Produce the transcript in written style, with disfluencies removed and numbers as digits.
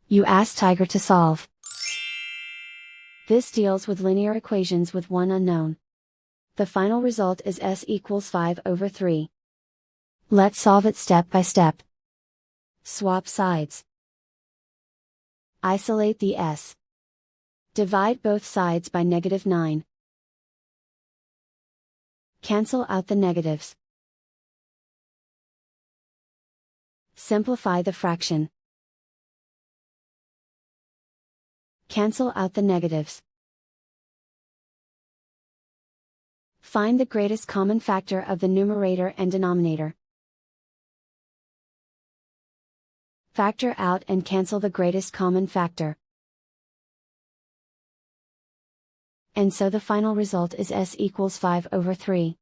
You ask Tiger to solve. This deals with linear equations with one unknown. The final result is s equals 5/3. Let's solve it step by step. Swap sides. Isolate the s. Divide both sides by -9. Cancel out the negatives. Simplify the fraction. Cancel out the negatives. Find the greatest common factor of the numerator and denominator. Factor out and cancel the greatest common factor. And so the final result is s equals 5/3.